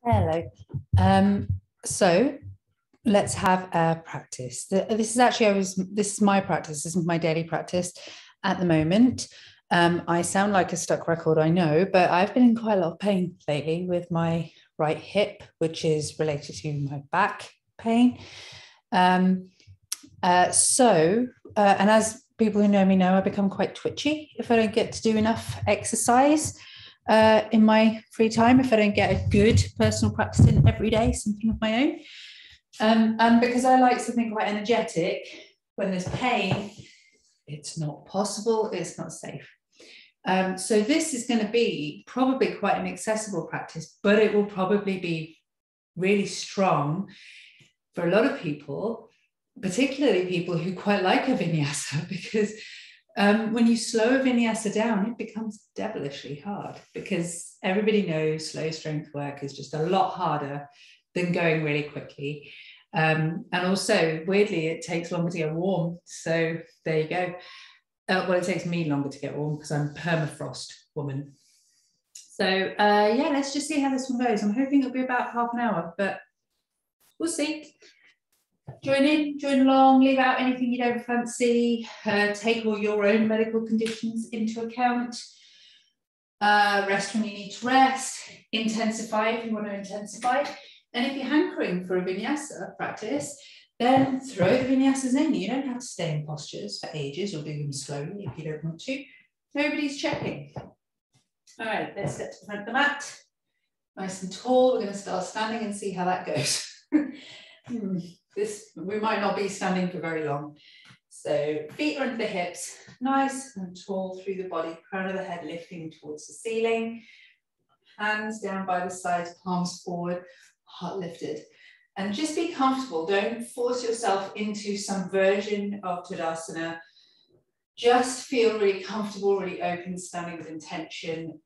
Hello. So let's have a practice. This is actually this is my practice. This is my daily practice at the moment. I sound like a stuck record, I know, but I've been in quite a lot of pain lately with my right hip, which is related to my back pain. And as people who know me know, I become quite twitchy if I don't get to do enough exercise in my free time, if I don't get a good personal practice in every day, something of my own. And because I like something quite energetic, when there's pain, it's not possible, it's not safe. So this is going to be probably quite an accessible practice, but it will probably be really strong for a lot of people, particularly people who quite like a vinyasa, because when you slow a vinyasa down, it becomes devilishly hard, because everybody knows slow strength work is just a lot harder than going really quickly. And also, weirdly, it takes longer to get warm. So there you go. Well, it takes me longer to get warm because I'm a permafrost woman. So yeah, let's just see how this one goes. I'm hoping it'll be about half an hour, but we'll see. Join in, join along, leave out anything you don't fancy, take all your own medical conditions into account, rest when you need to rest, intensify if you want to intensify. And if you're hankering for a vinyasa practice, then throw the vinyasas in. You don't have to stay in postures for ages or do them slowly if you don't want to. Nobody's checking. All right, let's get to the front of the mat. Nice and tall. We're going to start standing and see how that goes. We might not be standing for very long. So feet are under the hips, nice and tall through the body, crown of the head lifting towards the ceiling, hands down by the sides, palms forward, heart lifted. And just be comfortable. Don't force yourself into some version of Tadasana. Just feel really comfortable, really open, standing with intention,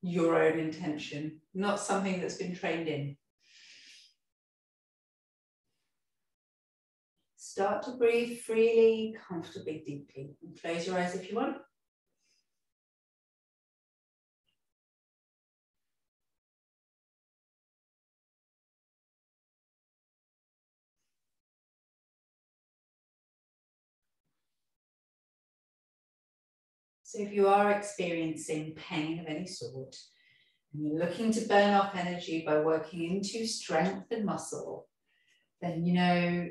your own intention, not something that's been trained in. Start to breathe freely, comfortably, deeply. And close your eyes if you want. So if you are experiencing pain of any sort, and you're looking to burn off energy by working into strength and muscle, then you know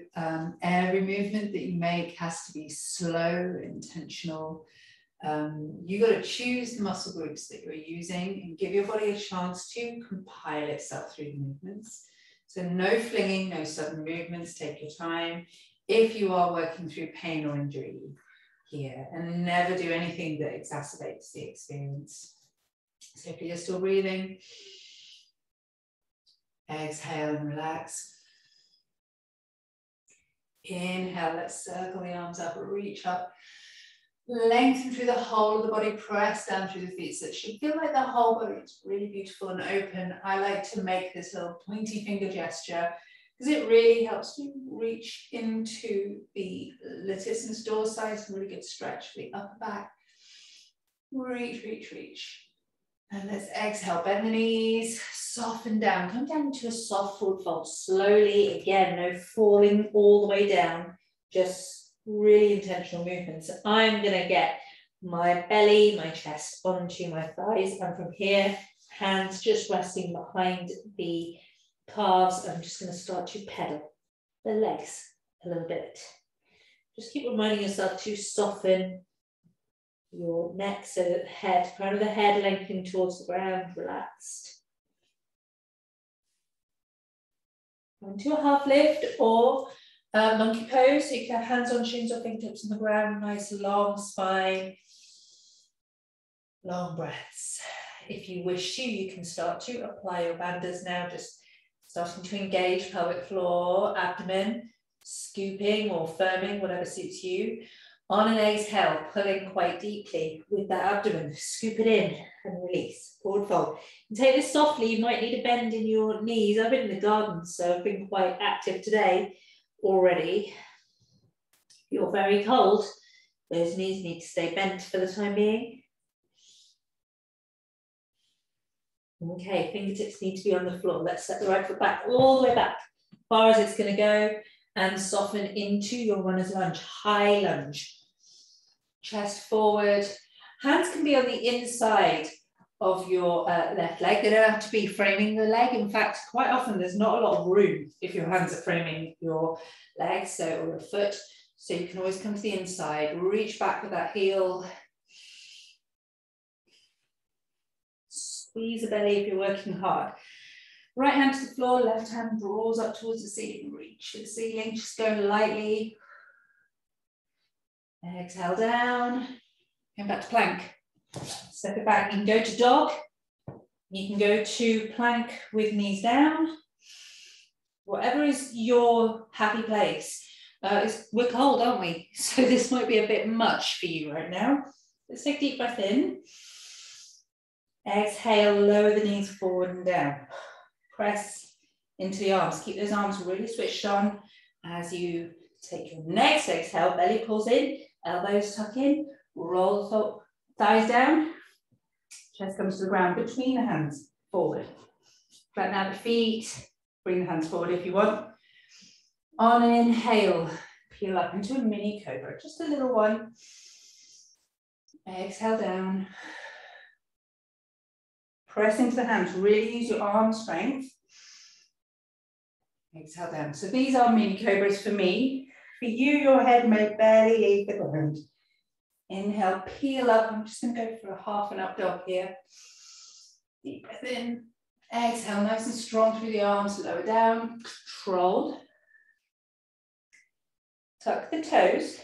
every movement that you make has to be slow, intentional. You got to choose the muscle groups that you're using and give your body a chance to compile itself through the movements. So no flinging, no sudden movements, take your time. If you are working through pain or injury here, and never do anything that exacerbates the experience. So if you're still breathing, exhale and relax. Inhale, let's circle the arms up, reach up. Lengthen through the whole of the body, press down through the feet. So it should feel like the whole body is really beautiful and open. I like to make this little pointy finger gesture because it really helps you reach into the latissimus dorsi. Some really good stretch for the upper back. Reach, reach, reach. And let's exhale, bend the knees, soften down. Come down into a soft forward fold slowly. Again, no falling all the way down, just really intentional movement. So I'm going to get my belly, my chest onto my thighs. And from here, hands just resting behind the calves. I'm just going to start to pedal the legs a little bit. Just keep reminding yourself to soften your neck so that the head, crown of the head lengthening towards the ground, relaxed. Into a half lift or monkey pose. So you can have hands on shins or fingertips on the ground, nice long spine, long breaths. If you wish to, you can start to apply your bandhas now, just starting to engage pelvic floor, abdomen, scooping or firming, whatever suits you. On an exhale, pulling quite deeply with that abdomen, scoop it in and release, forward fold. And take this softly, you might need a bend in your knees. I've been in the garden, so I've been quite active today already. If you're very cold, those knees need to stay bent for the time being. Okay, fingertips need to be on the floor. Let's set the right foot back, all the way back, as far as it's going to go, and soften into your runner's lunge, high lunge. Chest forward. Hands can be on the inside of your left leg. They don't have to be framing the leg. In fact, quite often there's not a lot of room if your hands are framing your legs or your foot. So you can always come to the inside, reach back with that heel. Squeeze the belly if you're working hard. Right hand to the floor, left hand draws up towards the ceiling. Reach to the ceiling, just go lightly. Exhale down. Come back to plank. Step it back. You can go to dog. You can go to plank with knees down. Whatever is your happy place. We're cold, aren't we? So this might be a bit much for you right now. Let's take a deep breath in. Exhale, lower the knees forward and down. Press into the arms. Keep those arms really switched on as you take your next exhale. Belly pulls in, elbows tuck in, roll the thighs down. Chest comes to the ground between the hands, forward. Flatten out the feet, bring the hands forward if you want. On an inhale, peel up into a mini cobra, just a little one. Exhale down. Press into the hands, really use your arm strength. Exhale down. So these are mini cobras for me. For you, your head may barely leave the ground. Inhale, peel up. I'm just going to go for a half an up dog here. Deep breath in. Exhale, nice and strong through the arms, lower down. Controlled. Tuck the toes.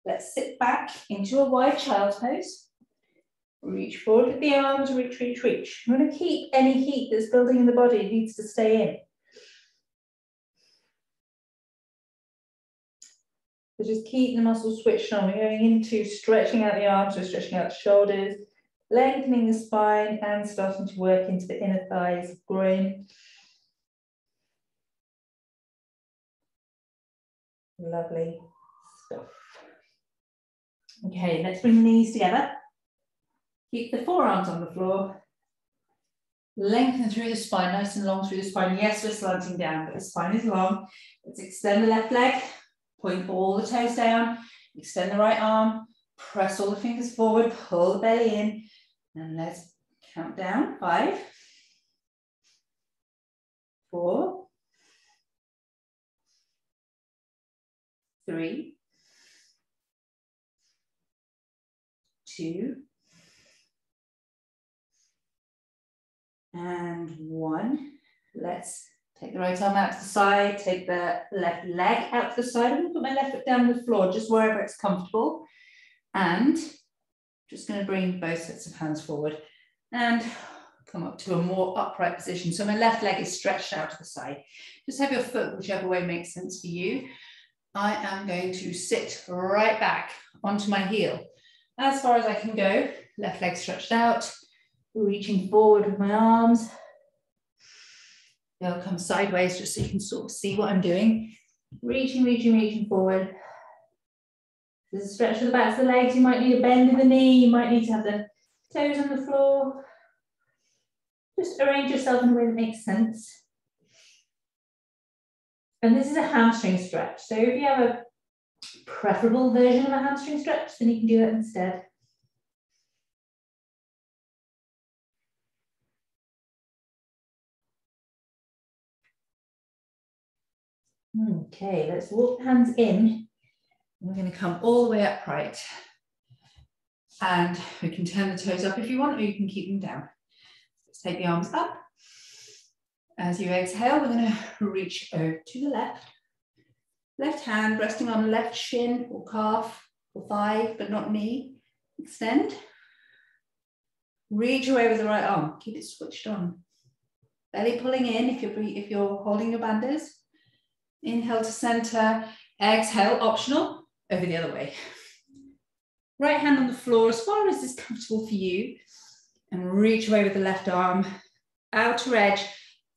Let's sit back into a wide child's pose. Reach forward with the arms, reach, reach, reach. You want to keep any heat that's building in the body, it needs to stay in. So just keep the muscles switched on. We're going into stretching out the arms, we're stretching out the shoulders, lengthening the spine and starting to work into the inner thighs, groin. Lovely stuff. Okay, let's bring the knees together. Keep the forearms on the floor. Lengthen through the spine, nice and long through the spine. Yes, we're slanting down, but the spine is long. Let's extend the left leg, point all the toes down, extend the right arm, press all the fingers forward, pull the belly in, and let's count down. 5, 4, 3, 2, and 1. Let's take the right arm out to the side, take the left leg out to the side. I'm going to put my left foot down on the floor, just wherever it's comfortable. And just going to bring both sets of hands forward and come up to a more upright position. So my left leg is stretched out to the side. Just have your foot whichever way makes sense for you. I am going to sit right back onto my heel. As far as I can go, left leg stretched out, reaching forward with my arms. They'll come sideways just so you can sort of see what I'm doing. Reaching, reaching, reaching forward. There's a stretch to the backs of the legs. You might need a bend in the knee. You might need to have the toes on the floor. Just arrange yourself in a way that makes sense. And this is a hamstring stretch. So if you have a preferable version of a hamstring stretch, then you can do that instead. Okay, let's walk the hands in. We're going to come all the way upright. And we can turn the toes up if you want, or you can keep them down. Let's take the arms up. As you exhale, we're going to reach over to the left. Left hand resting on left shin or calf or thigh, but not knee. Extend. Reach away with the right arm. Keep it switched on. Belly pulling in if you're holding your bandhas. Inhale to center. Exhale, optional, over the other way. Right hand on the floor as far as is comfortable for you. And reach away with the left arm. Outer edge,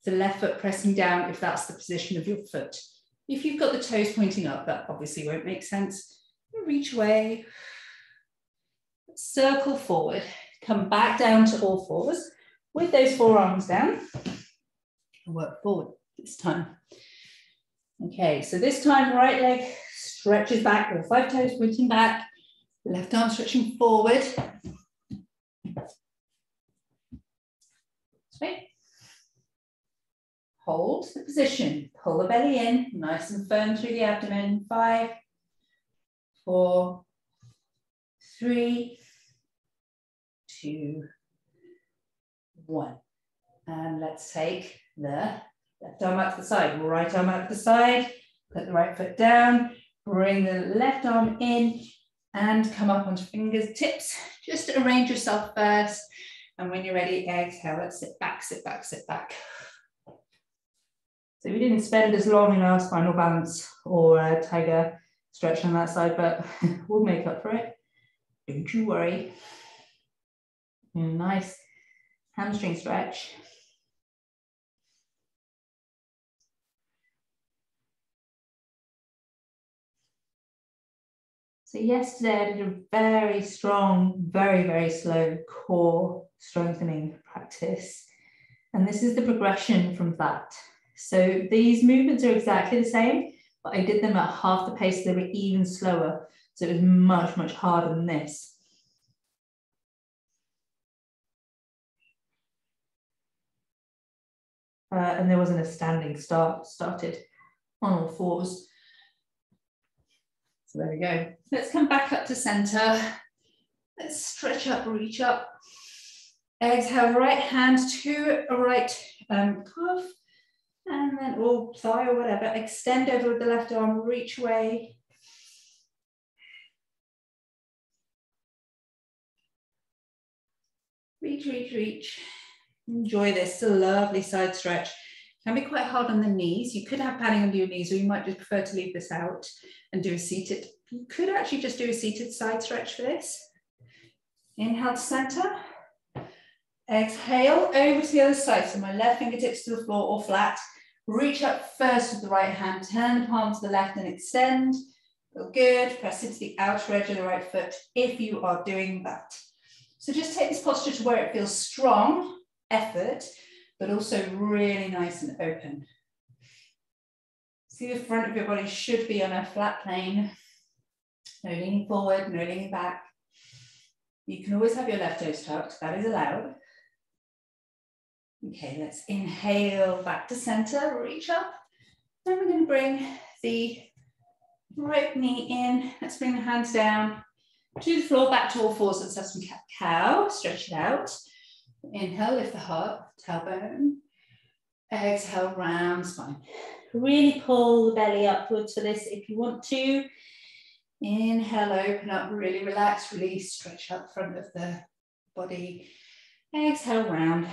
the left foot pressing down if that's the position of your foot. If you've got the toes pointing up, that obviously won't make sense. Reach away. Circle forward. Come back down to all fours. with those forearms down, and work forward this time. Okay, so this time right leg stretches back, all 5 toes pointing back, left arm stretching forward. Sweet. Hold the position, pull the belly in, nice and firm through the abdomen. 5, 4, 3, 2, 1. And let's take the left arm out to the side, right arm out to the side, put the right foot down, bring the left arm in and come up onto fingertips. Just arrange yourself first. And when you're ready, exhale, let's sit back, sit back, sit back. So we didn't spend as long in our spinal balance or tiger stretch on that side, but we'll make up for it. Don't you worry. Nice hamstring stretch. So yesterday I did a very strong, very, very slow core strengthening practice. And this is the progression from that. So these movements are exactly the same, but I did them at half the pace. They were even slower. So it was much, much harder than this. And there wasn't a standing start, started on all fours. So there we go. Let's come back up to center. Let's stretch up, reach up. Exhale, right hand to a right calf. And then, or thigh or whatever. Extend over with the left arm, reach away. Reach, reach, reach. Enjoy this. It's a lovely side stretch. Can be quite hard on the knees. You could have padding under your knees, or you might just prefer to leave this out and do a seated. You could actually just do a seated side stretch for this. Inhale to center. Exhale over to the other side. So my left fingertips to the floor or flat. Reach up first with the right hand. Turn the palm to the left and extend. Feel good. Press into the outer edge of the right foot if you are doing that. So just take this posture to where it feels strong, effort, but also really nice and open. See, the front of your body should be on a flat plane. No leaning forward, no leaning back. You can always have your left toes tucked, that is allowed. Okay, let's inhale back to center, reach up. Then we're going to bring the right knee in. Let's bring the hands down to the floor, back to all fours. Let's have some cat-cow, stretch it out. Inhale, lift the heart, tailbone. Exhale, round spine. Really pull the belly upwards for this if you want to. Inhale, open up, really relax, release, stretch out the front of the body. Exhale, round.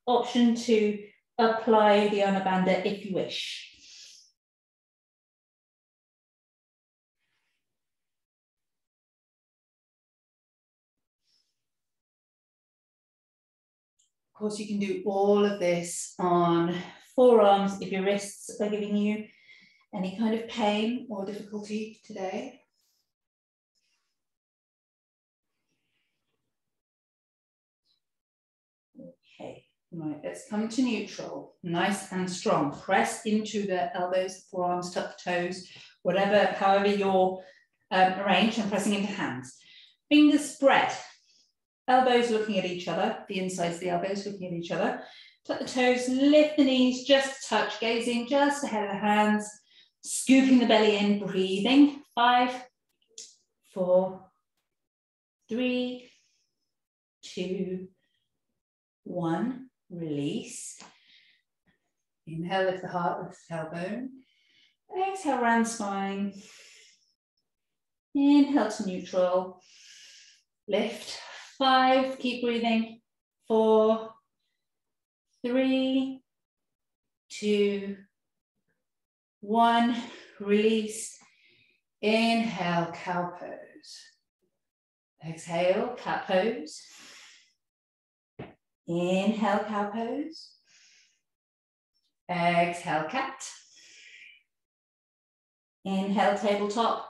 Option to apply the Anabandha if you wish. Of course, you can do all of this on forearms if your wrists are giving you any kind of pain or difficulty today. Okay, right, let's come to neutral. Nice and strong. Press into the elbows, forearms, tuck the toes, whatever, however you're arranged, and pressing into hands. Fingers spread. Elbows looking at each other, the insides of the elbows looking at each other. Tuck the toes, lift the knees, just touch, gazing just ahead of the hands, scooping the belly in, breathing. 5, 4, 3, 2, 1. Release. Inhale, lift the heart, lift the tailbone. Exhale, round spine. Inhale to neutral. Lift. 5, keep breathing. 4, 3, 2, 1. Release. Inhale, cow pose. Exhale, cat pose. Inhale, cow pose. Exhale, cat. Inhale, tabletop.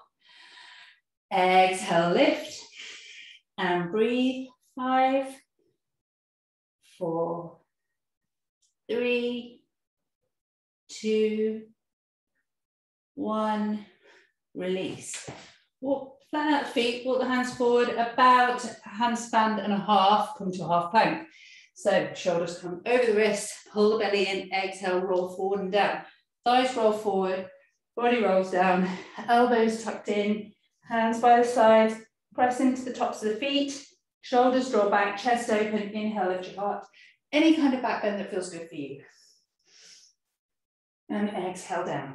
Exhale, lift. And breathe. 5, 4, 3, 2, 1, release. Walk, flatten out the feet, walk the hands forward, about a handstand and a half, come to a half plank. So shoulders come over the wrist, pull the belly in, exhale, roll forward and down. Thighs roll forward, body rolls down, elbows tucked in, hands by the sides, press into the tops of the feet, shoulders draw back, chest open, inhale, lift your heart. Any kind of back bend that feels good for you. And exhale down.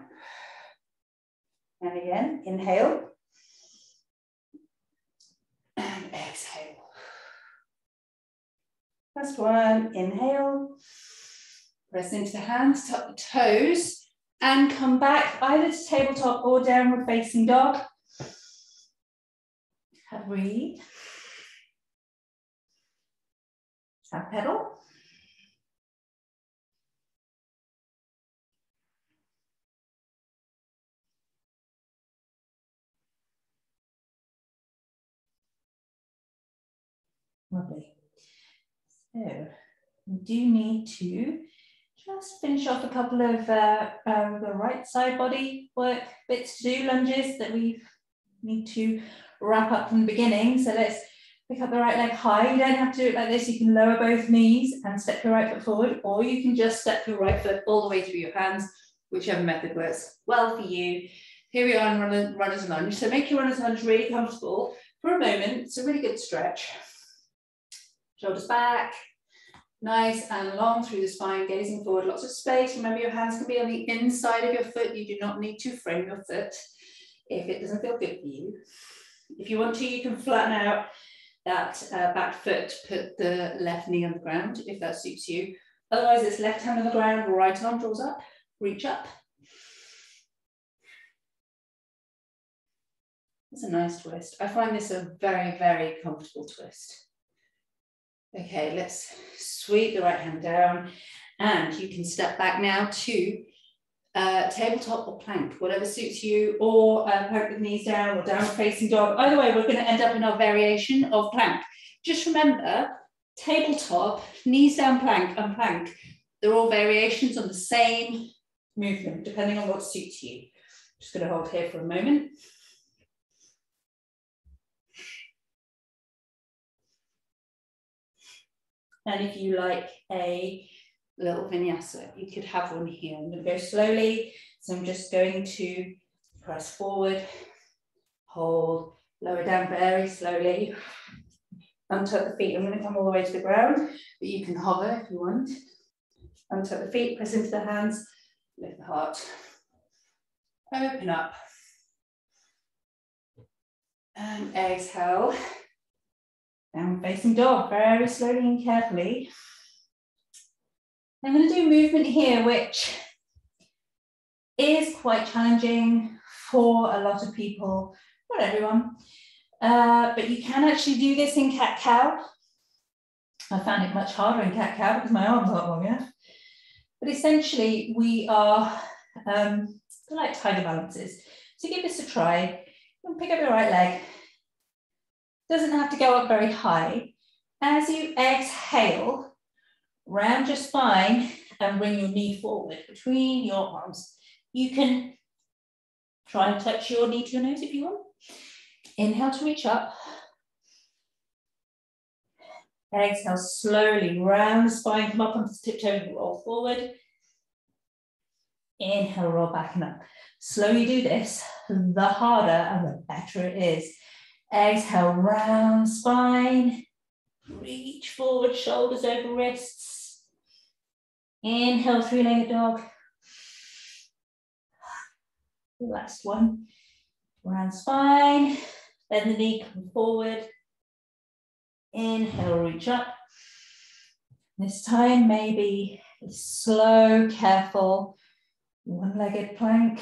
And again, inhale. And exhale. Last one, inhale. Press into the hands, tuck the toes, and come back either to tabletop or downward facing dog. Breathe. Tap pedal. Lovely. So we do need to just finish off a couple of the right side body work bits to do, lunges that we need to wrap up from the beginning. So let's pick up the right leg high. You don't have to do it like this. You can lower both knees and step your right foot forward, or you can just step your right foot all the way through your hands, whichever method works well for you. Here we are in runner's lunge. So make your runner's lunge really comfortable for a moment. It's a really good stretch. Shoulders back, nice and long through the spine, gazing forward, lots of space. Remember, your hands can be on the inside of your foot. You do not need to frame your foot if it doesn't feel good for you. If you want to, you can flatten out that back foot, put the left knee on the ground if that suits you. Otherwise, it's left hand on the ground, right arm draws up, reach up. It's a nice twist. I find this a very, very comfortable twist. Okay, let's sweep the right hand down, and you can step back now to tabletop or plank, whatever suits you, or plank with knees down or downward facing dog. Either way, we're going to end up in our variation of plank. Just remember, tabletop, knees down, plank, and plank. They're all variations on the same movement, depending on what suits you. Just going to hold here for a moment. And if you like a little vinyasa, you could have one here. I'm going to go slowly. So I'm just going to press forward, hold, lower down very slowly. Untuck the feet. I'm going to come all the way to the ground, but you can hover if you want. Untuck the feet, press into the hands, lift the heart. Open up. And exhale. Down facing dog, very slowly and carefully. I'm going to do movement here, which is quite challenging for a lot of people, not everyone, but you can actually do this in cat-cow. I found it much harder in cat-cow because my arms aren't long enough. But essentially, we are like tiger balances. So give this a try. You can pick up your right leg. Doesn't have to go up very high. As you exhale, round your spine and bring your knee forward between your arms. You can try and touch your knee to your nose if you want. Inhale to reach up. Exhale slowly, round the spine, come up onto the tiptoes and roll forward. Inhale, roll back and up. Slowly do this, the harder and the better it is. Exhale, round spine, reach forward, shoulders over wrists. Inhale, three-legged dog. Last one, round spine, bend the knee, come forward. Inhale, reach up. This time, maybe slow, careful, one-legged plank,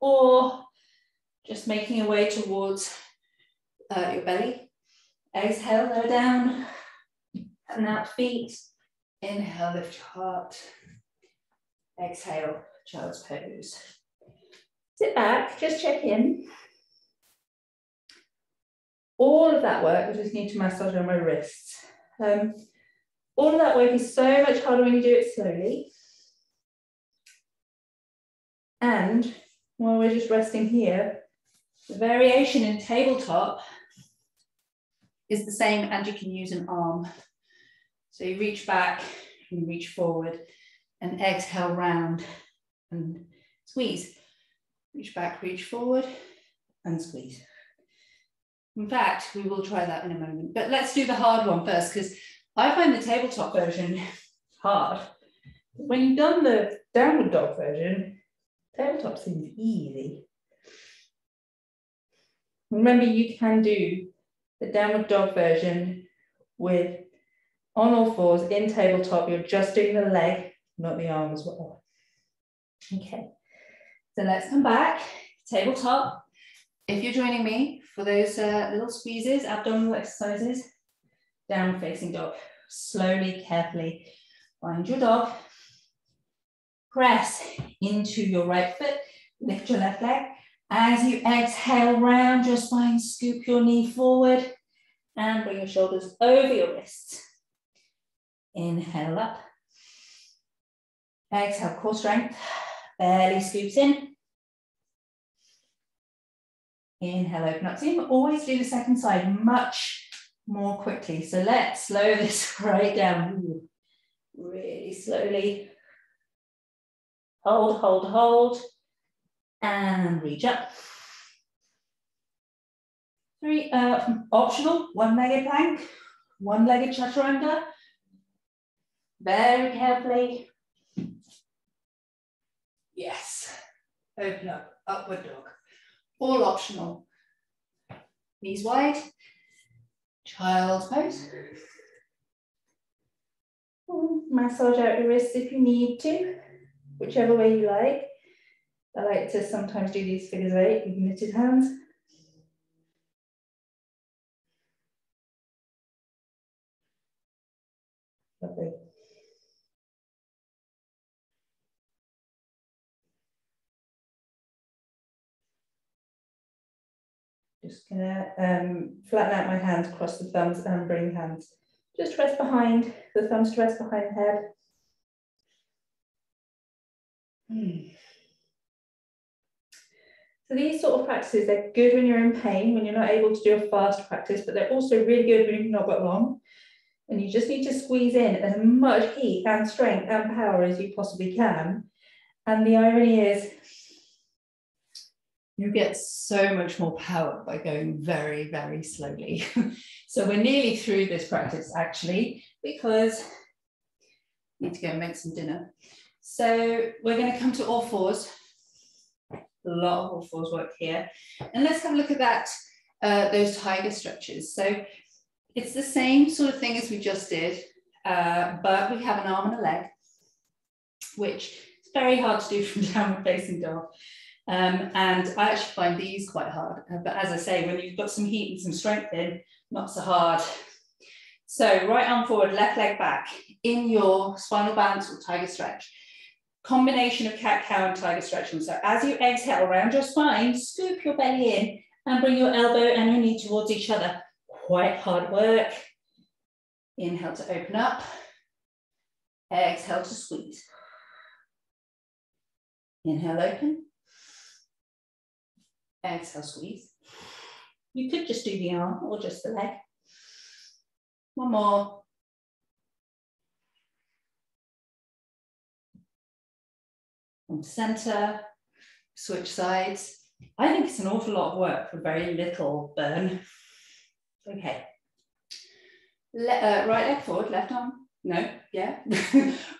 or just making your way towards your belly. Exhale, lower down, and out feet. Inhale, lift your heart. Exhale, child's pose. Sit back, just check in. All of that work, I just need to massage on my wrists. All of that work is so much harder when you do it slowly. And while we're just resting here, the variation in tabletop is the same, and you can use an arm. So you reach back and reach forward and exhale round and squeeze. Reach back, reach forward and squeeze. In fact, we will try that in a moment, but let's do the hard one first, because I find the tabletop version hard. When you've done the downward dog version, tabletop seems easy. Remember, you can do the downward dog version with on all fours in tabletop. You're just doing the leg, not the arm as well. Okay, so let's come back. Tabletop. If you're joining me for those little squeezes, abdominal exercises, down facing dog. Slowly, carefully find your dog. Press into your right foot, lift your left leg. As you exhale, round your spine, scoop your knee forward and bring your shoulders over your wrists. Inhale up. Exhale, core strength. Belly scoops in. Inhale, open up. So you can always do the second side much more quickly. So let's slow this right down. Ooh, really slowly. Hold, hold, hold. And reach up. 3, optional, one-legged plank, one-legged chaturanga. Very carefully. Yes. Open up, upward dog. All optional. Knees wide. Child's pose. Massage out your wrists if you need to, whichever way you like. I like to sometimes do these figures of 8 with knitted hands. Lovely. Just gonna flatten out my hands, cross the thumbs and bring hands. Just rest behind, the thumbs to rest behind the head. So these sort of practices, they're good when you're in pain, when you're not able to do a fast practice, but they're also really good when you've not got long. And you just need to squeeze in as much heat and strength and power as you possibly can. And the irony is, you get so much more power by going very, very slowly. So we're nearly through this practice actually, because I need to go and make some dinner. So we're going to come to all fours. A lot of all fours work here. And let's have a look at that, those tiger stretches. So it's the same sort of thing as we just did, but we have an arm and a leg, which is very hard to do from downward facing dog. And I actually find these quite hard. But as I say, when you've got some heat and some strength in, not so hard. So right arm forward, left leg back in your spinal balance or tiger stretch. Combination of cat-cow and tiger stretching. So as you exhale around your spine, scoop your belly in and bring your elbow and your knee towards each other. Quite hard work. Inhale to open up. Exhale to squeeze. Inhale, open. Exhale, squeeze. You could just do the arm or just the leg. One more. From center, switch sides. I think it's an awful lot of work for very little burn. Okay. Right leg forward, left arm. No, yeah.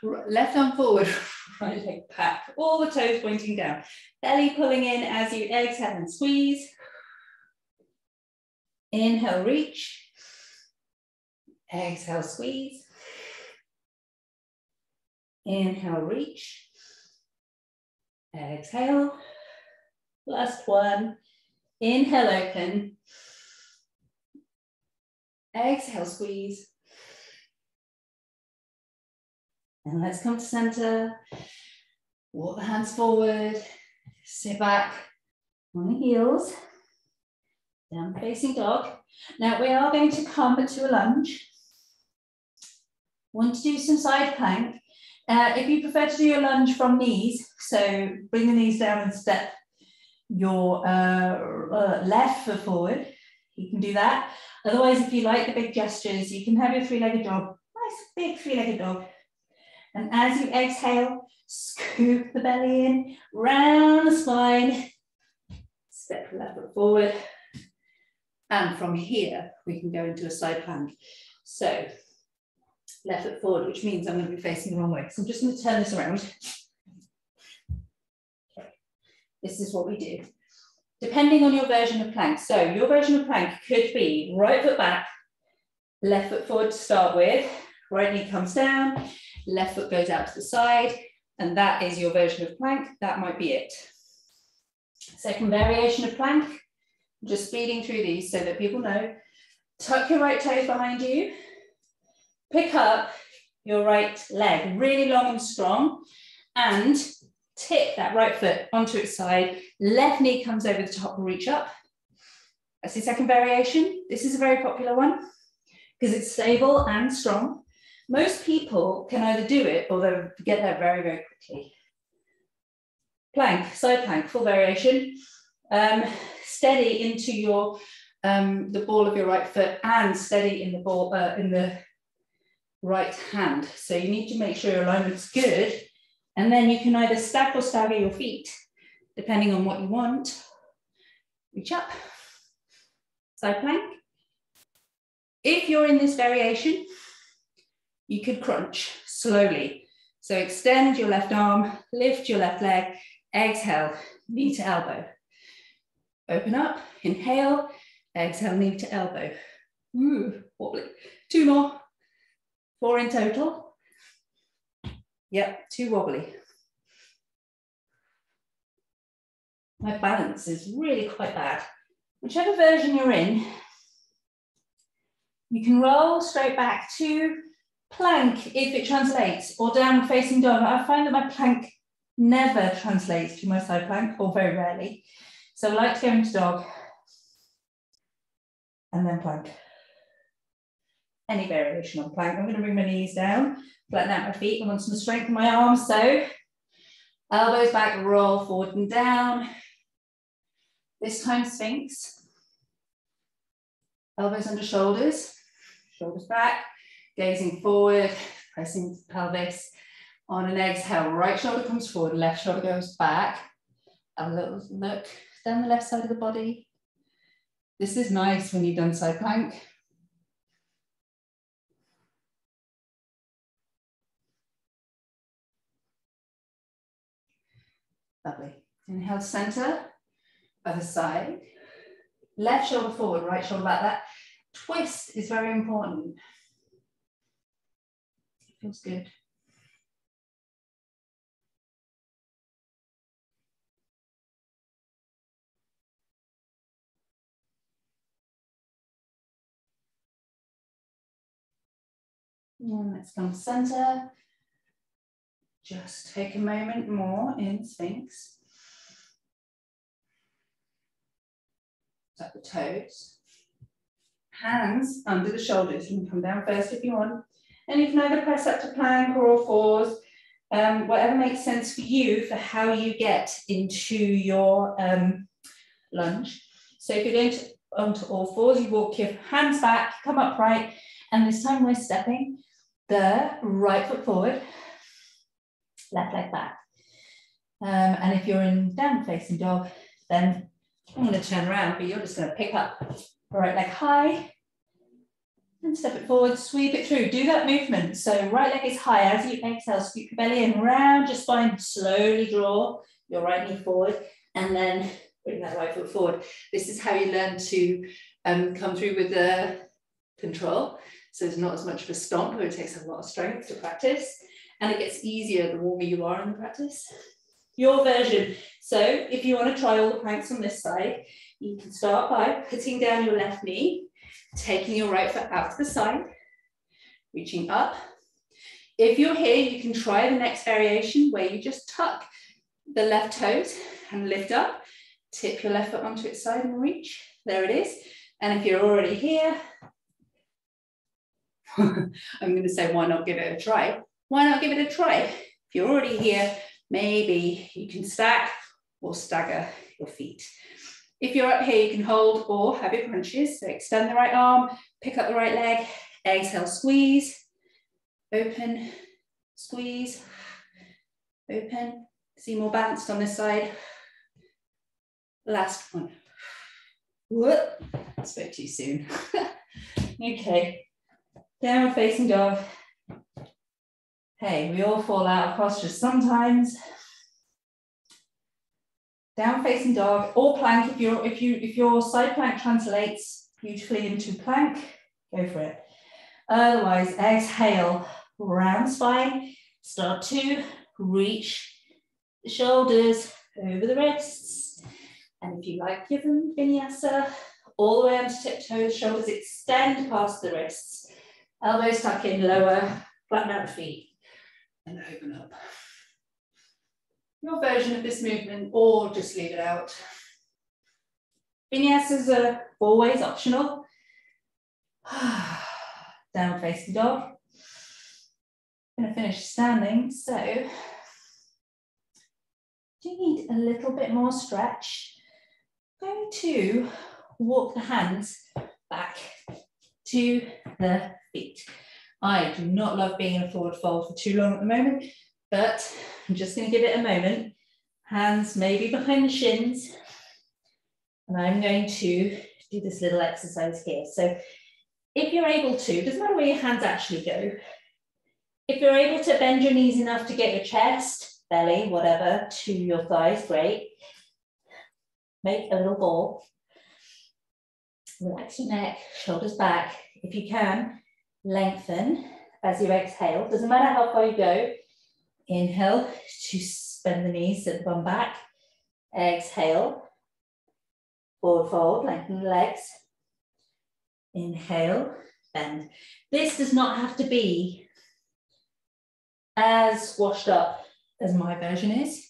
Left arm forward, right leg back. All the toes pointing down. Belly pulling in as you exhale and squeeze. Inhale, reach. Exhale, squeeze. Inhale, reach. Exhale. Last one. Inhale, open. Exhale, squeeze. And let's come to center. Walk the hands forward. Sit back on the heels. Down facing dog. Now we are going to come to a lunge. Want to do some side plank. If you prefer to do your lunge from knees, so bring the knees down and step your left foot forward, you can do that. Otherwise, if you like the big gestures, you can have your three-legged dog, nice big three-legged dog. And as you exhale, scoop the belly in, round the spine, step your left foot forward. And from here, we can go into a side plank. So left foot forward, which means I'm going to be facing the wrong way. So I'm just going to turn this around. Okay. This is what we do. Depending on your version of plank. So your version of plank could be right foot back, left foot forward to start with, right knee comes down, left foot goes out to the side, and that is your version of plank. That might be it. Second variation of plank, just speeding through these so that people know. Tuck your right toes behind you, pick up your right leg really long and strong, and tip that right foot onto its side, left knee comes over the top and reach up. That's the second variation. This is a very popular one because it's stable and strong. Most people can either do it or they'll get there very, very quickly. Plank, side plank, full variation. Steady into your the ball of your right foot and steady in the ball in the right hand. So you need to make sure your alignment's good. And then you can either stack or stagger your feet, depending on what you want. Reach up, side plank. If you're in this variation, you could crunch slowly. So extend your left arm, lift your left leg, exhale, knee to elbow. Open up, inhale, exhale, knee to elbow. Ooh, wobbly. 2 more, 4 in total. Yep, too wobbly. My balance is really quite bad. Whichever version you're in, you can roll straight back to plank if it translates, or down facing dog. I find that my plank never translates to my side plank, or very rarely. So I like to go into dog and then plank. Any variation on plank. I'm going to bring my knees down, flatten out my feet. I want some strength in my arms. So elbows back, roll forward and down. This time Sphinx. Elbows under shoulders, shoulders back, gazing forward, pressing the pelvis. On an exhale, right shoulder comes forward, left shoulder goes back. Have a little look down the left side of the body. This is nice when you've done side plank. Lovely. Inhale, center, other side. Left shoulder forward, right shoulder back. That twist is very important. Feels good. And let's come center. Just take a moment more in Sphinx. Tuck the toes. Hands under the shoulders. You can come down first if you want. And you can either press up to plank or all fours. Whatever makes sense for you for how you get into your lunge. So if you're going onto all fours, you walk your hands back, come upright, and this time we're stepping the right foot forward, left leg back. And if you're in down facing dog, then I'm going to turn around, but you're just going to pick up the right leg high and step it forward, sweep it through. Do that movement. So right leg is high. As you exhale, scoop your belly in, round your spine, slowly draw your right knee forward, and then bring that right foot forward. This is how you learn to come through with the control. So it's not as much of a stomp, where it takes a lot of strength to practice. And it gets easier the warmer you are in the practice. Your version. So if you want to try all the planks on this side, you can start by putting down your left knee, taking your right foot out to the side, reaching up. If you're here, you can try the next variation where you just tuck the left toes and lift up, tip your left foot onto its side and reach. There it is. And if you're already here, I'm going to say, why not give it a try? Why not give it a try? If you're already here, maybe you can stack or stagger your feet. If you're up here, you can hold or have your crunches. So extend the right arm, pick up the right leg, exhale, squeeze, open, squeeze, open. See more balanced on this side. Last one. Whoop, spoke too soon. Okay, downward facing dog. Hey, we all fall out of posture sometimes. Down facing dog or plank. If your side plank translates beautifully into plank, go for it. Otherwise, exhale, round spine. Start to reach the shoulders over the wrists. And if you like, give them vinyasa all the way onto tiptoes. Shoulders extend past the wrists. Elbows tuck in, lower, flatten out the feet, and open up. Your version of this movement, or just leave it out. Vinyasas are always optional. Down facing dog. I'm going to finish standing, so do you need a little bit more stretch? I'm going to walk the hands back to the feet. I do not love being in a forward fold for too long at the moment, but I'm just going to give it a moment. Hands maybe behind the shins. And I'm going to do this little exercise here. So if you're able to, doesn't matter where your hands actually go. If you're able to bend your knees enough to get your chest, belly, whatever, to your thighs, great. Make a little ball. Relax your neck, shoulders back. If you can, lengthen as you exhale. Doesn't matter how far you go. Inhale to bend the knees, sit the bum back. Exhale, forward fold, lengthen the legs. Inhale, bend. This does not have to be as washed up as my version is.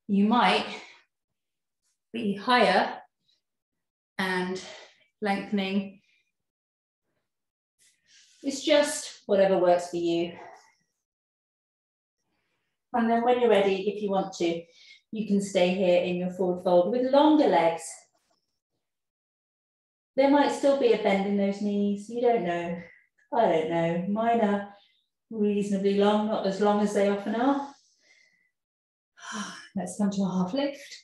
You might be higher and lengthening. It's just whatever works for you. And then when you're ready, if you want to, you can stay here in your forward fold with longer legs. There might still be a bend in those knees. You don't know. I don't know. Mine are reasonably long, not as long as they often are. Let's come to a half lift.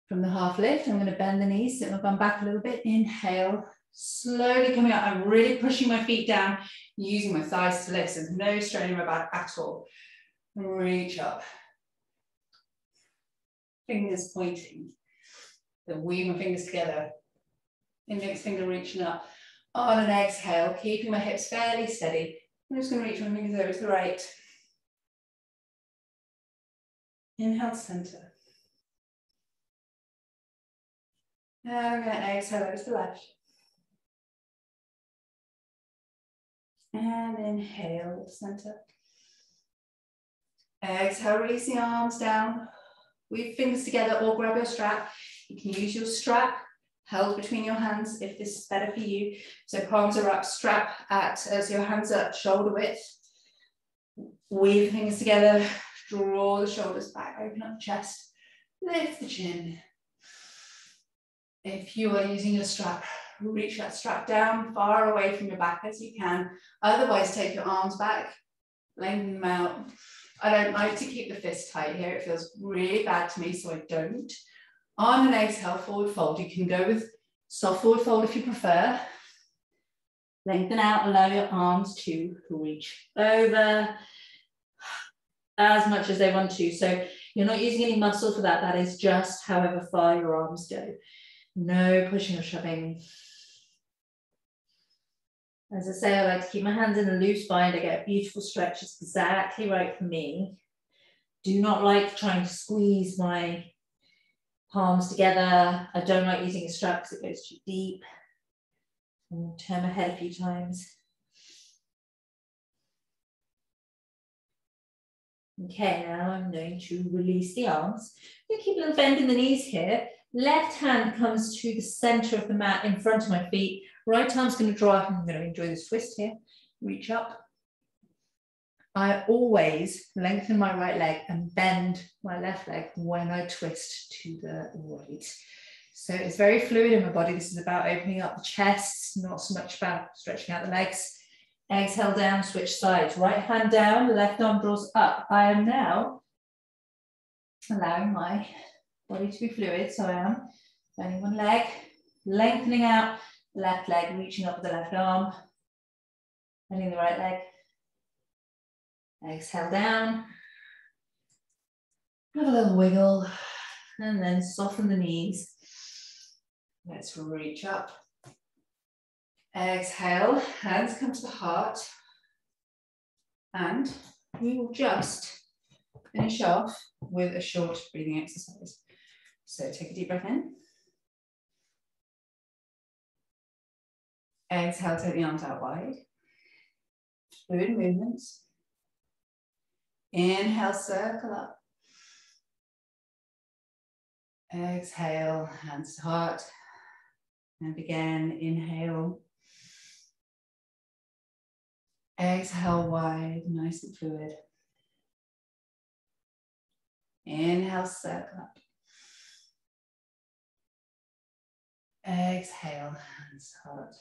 From the half lift, I'm going to bend the knees, sit my bum back a little bit. Inhale, slowly coming up. I'm really pushing my feet down, using my thighs to lift. There's no strain in my back at all. Reach up. Fingers pointing. Then weave my fingers together. Index finger reaching up. On an exhale, keeping my hips fairly steady. I'm just going to reach my fingers over to the right. Inhale to center. Now we're going to exhale over to the left. And inhale to center. Exhale, release the arms down. Weave fingers together or grab your strap. You can use your strap held between your hands if this is better for you. So palms are up, strap at, as your hands are shoulder width. Weave fingers together, draw the shoulders back, open up the chest, lift the chin. If you are using your strap, reach that strap down far away from your back as you can. Otherwise, take your arms back, lengthen them out. I don't like to keep the fist tight here. It feels really bad to me, so I don't. On an exhale, forward fold. You can go with soft forward fold if you prefer. Lengthen out, allow your arms to reach over as much as they want to. So you're not using any muscle for that. That is just however far your arms go. No pushing or shoving. As I say, I like to keep my hands in a loose bind. I get a beautiful stretch. It's exactly right for me. Do not like trying to squeeze my palms together. I don't like using a strap because it goes too deep. I'll turn my head a few times. Okay, now I'm going to release the arms. I'm going to keep a little bend in the knees here. Left hand comes to the center of the mat in front of my feet. Right arm's going to draw up. I'm going to enjoy this twist here. Reach up. I always lengthen my right leg and bend my left leg when I twist to the right. So it's very fluid in my body. This is about opening up the chest, not so much about stretching out the legs. Exhale down, switch sides. Right hand down, left arm draws up. I am now allowing my body to be fluid. So I am bending one leg, lengthening out the left leg, reaching up with the left arm, bending the right leg. Exhale down. Have a little wiggle and then soften the knees. Let's reach up. Exhale, hands come to the heart. And we will just finish off with a short breathing exercise. So take a deep breath in. Exhale, take the arms out wide. Fluid movements. Inhale, circle up. Exhale, hands to heart. And again, inhale. Exhale wide, nice and fluid. Inhale, circle up. Exhale, hands to heart.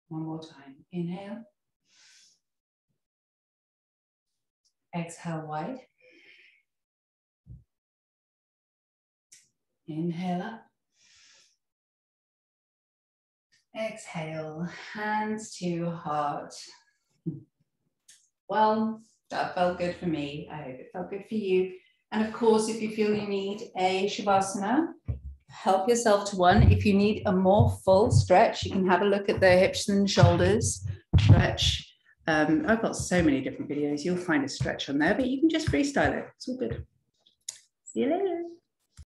One more time. Inhale. Exhale wide. Inhale up. Exhale, hands to heart. Well, that felt good for me. I hope it felt good for you. And of course, if you feel you need a Shavasana, help yourself to one. If you need a more full stretch, you can have a look at the hips and shoulders stretch. I've got so many different videos. You'll find a stretch on there, but you can just freestyle it. It's all good. See you later.